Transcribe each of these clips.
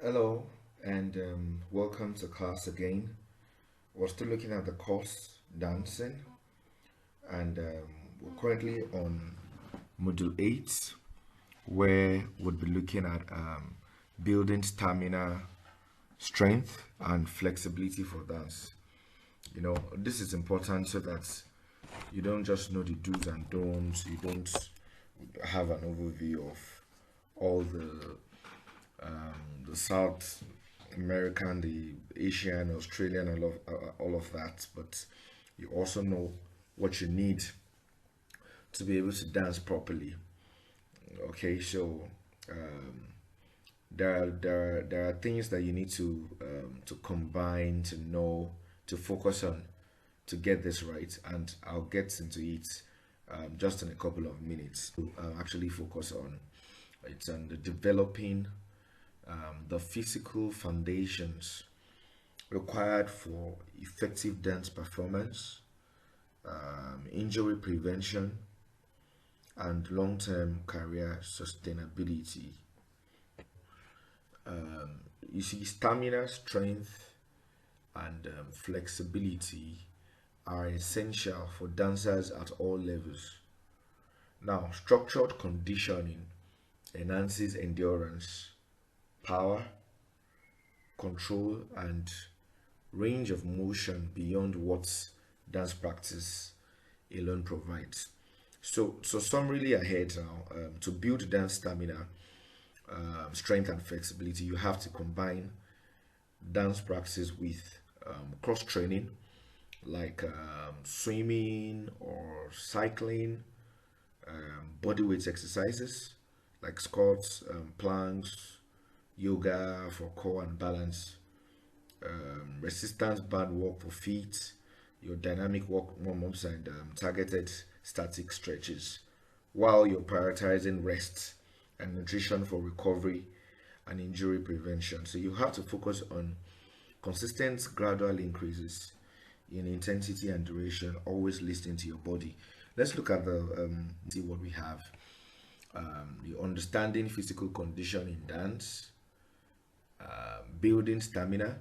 Hello and welcome to class again. We're still looking at the course dancing, and we're currently on module 8 where we'll be looking at building stamina, strength, and flexibility for dance. This is important so that you don't just know the do's and don'ts, you don't have an overview of all the South American, the Asian, Australian, all of that. But you also know what you need to be able to dance properly. Okay, so um, there are things that you need to combine, to know, to focus on to get this right, and I'll get into it just in a couple of minutes. Actually focus on it's on the developing the physical foundations required for effective dance performance, injury prevention, and long-term career sustainability. You see, stamina, strength, and flexibility are essential for dancers at all levels. Now, structured conditioning enhances endurance, power, control, and range of motion beyond what dance practice alone provides. So summarily ahead now, to build dance stamina, strength, and flexibility, you have to combine dance practice with cross training like swimming or cycling, body weight exercises like squats, planks, yoga for core and balance, resistance band work for feet, your dynamic walk warm-ups, and targeted static stretches, while you're prioritizing rest and nutrition for recovery and injury prevention. So you have to focus on consistent gradual increases in intensity and duration, always listening to your body. Let's look at the see what we have. The understanding physical condition in dance, building stamina,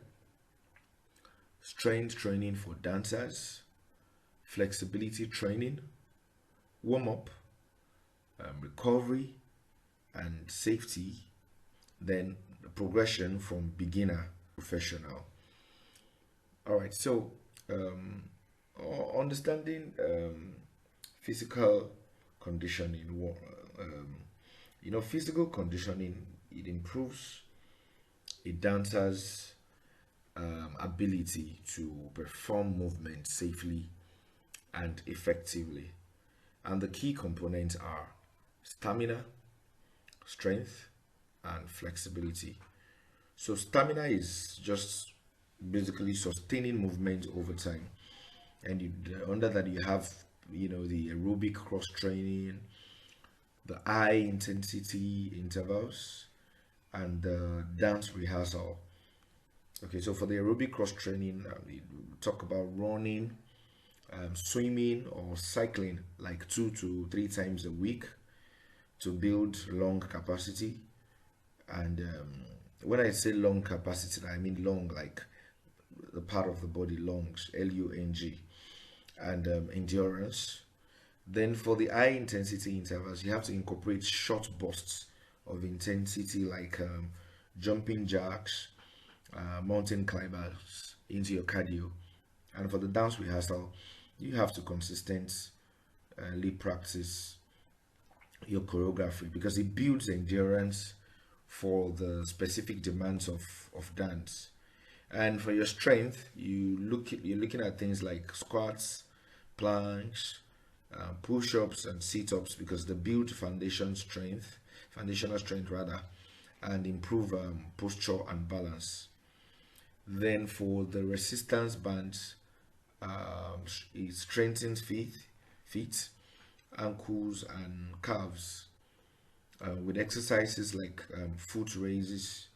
strength training for dancers, flexibility training, warm up, recovery, and safety, then the progression from beginner to professional. All right, so understanding physical conditioning, physical conditioning, it improves a dancer's ability to perform movements safely and effectively. And the key components are stamina, strength, and flexibility. So, stamina is just basically sustaining movement over time. And under that, you have the aerobic cross training, the high intensity intervals, and the dance rehearsal. Okay, so for the aerobic cross training, we talk about running, swimming, or cycling like 2 to 3 times a week to build lung capacity. And when I say lung capacity, I mean lung like the part of the body, lungs, lung, and endurance. Then for the high intensity intervals, you have to incorporate short bursts of intensity like jumping jacks, mountain climbers into your cardio. And for the dance rehearsal, you have to consistently practice your choreography because it builds endurance for the specific demands of dance. And for your strength, you're looking at things like squats, planks, push-ups, and sit-ups because they build foundational strength rather, and improve posture and balance. Then for the resistance bands, it strengthens feet, ankles, and calves with exercises like foot raises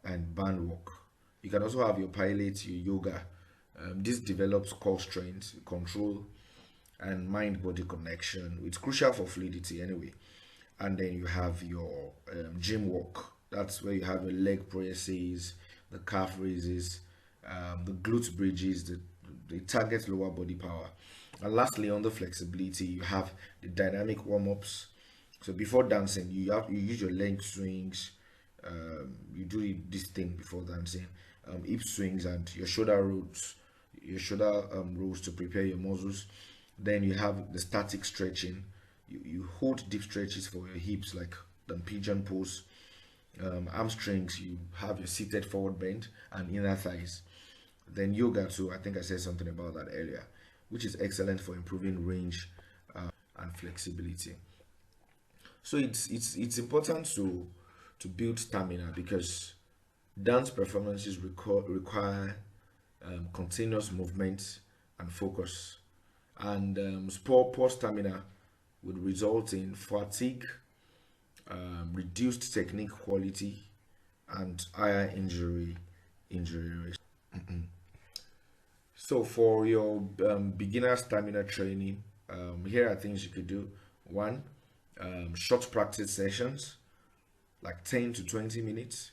and band walk. You can also have your pilate, your yoga. This develops core strength, control, and mind-body connection. It's crucial for fluidity anyway. And then you have your gym walk. That's where you have your leg presses, the calf raises, the glute bridges, the target lower body power. And lastly, on the flexibility, you have the dynamic warm-ups. So before dancing, you use your leg swings. You do this thing before dancing, hip swings and your shoulder rolls to prepare your muscles. Then you have the static stretching. You hold deep stretches for your hips, like the pigeon pose. Hamstrings, you have your seated forward bend and inner thighs. Then yoga too. I think I said something about that earlier, which is excellent for improving range and flexibility. So it's important to build stamina because dance performances require continuous movement and focus, and poor stamina would result in fatigue, reduced technique quality, and higher injury risk. So for your beginner stamina training, here are things you could do. One, short practice sessions, like 10 to 20 minutes.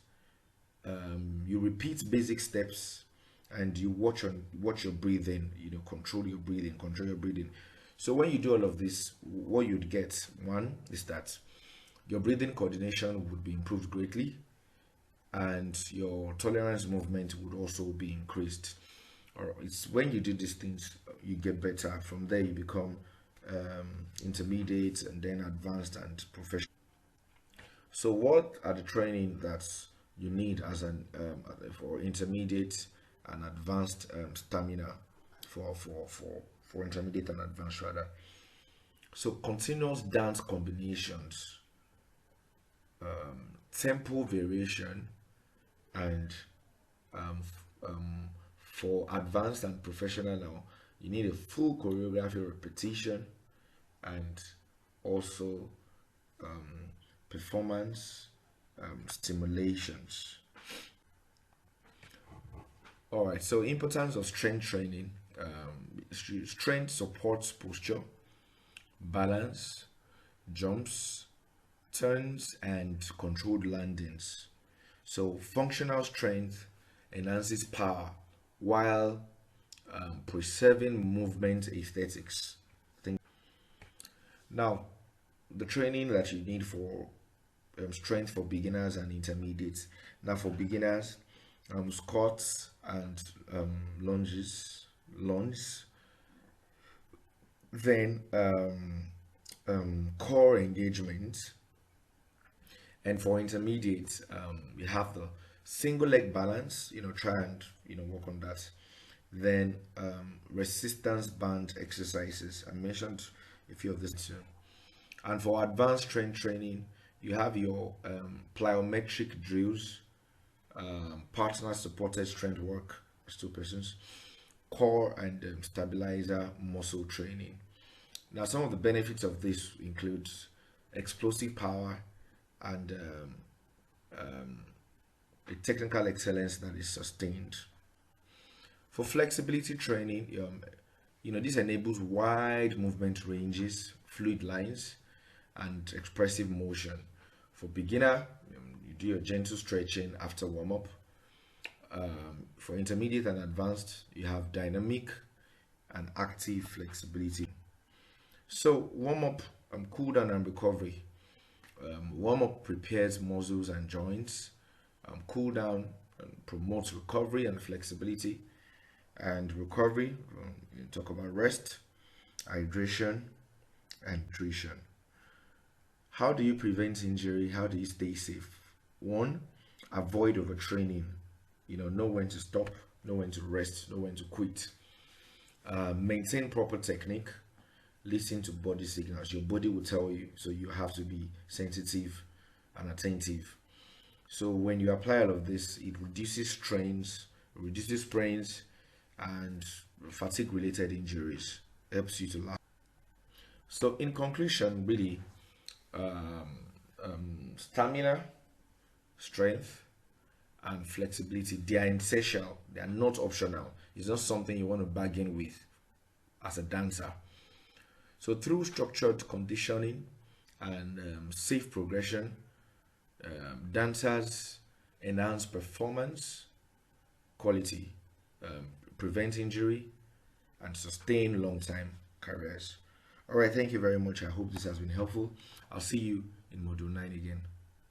You repeat basic steps and you watch your breathing, control your breathing. So when you do all of this, what you'd get, one is that your breathing coordination would be improved greatly, and your tolerance movement would also be increased. Or it's when you do these things you get better. From there you become intermediate and then advanced and professional. So what are the training that you need as an for intermediate and advanced stamina, for intermediate and advanced rather? So continuous dance combinations, tempo variation, and um, for advanced and professional now, you need a full choreography repetition and also performance stimulations. All right, so importance of strength training. Strength supports posture, balance, jumps, turns, and controlled landings. So functional strength enhances power while preserving movement aesthetics. Now, the training that you need for strength for beginners and intermediates. Now, for beginners, squats and lunges. Then core engagement. And for intermediates, we have the single leg balance. Try and work on that. Then resistance band exercises. I mentioned a few of this too. And for advanced strength training, you have your plyometric drills, partner supported strength work, as two persons, core and stabilizer muscle training. Now, some of the benefits of this includes explosive power and a technical excellence that is sustained. For flexibility training, this enables wide movement ranges, fluid lines, and expressive motion. For beginner, you do your gentle stretching after warm up. For intermediate and advanced, you have dynamic and active flexibility. So warm up, cool down and recovery. Warm up prepares muscles and joints. Cool down promotes recovery and flexibility. And recovery, you talk about rest, hydration, and nutrition. How do you prevent injury? How do you stay safe? One, avoid overtraining. Know when to stop, know when to rest, know when to quit. Maintain proper technique. Listen to body signals. Your body will tell you, so you have to be sensitive and attentive. So when you apply all of this, it reduces strains, reduces sprains, and fatigue-related injuries. Helps you to last. So in conclusion, really, stamina, strength, and flexibility, they are essential. They are not optional. It's not something you want to bargain with as a dancer. So through structured conditioning and safe progression, Dancers enhance performance quality, um, prevent injury, and sustain long time careers. All right, thank you very much. I hope this has been helpful. I'll see you in Module 9 again.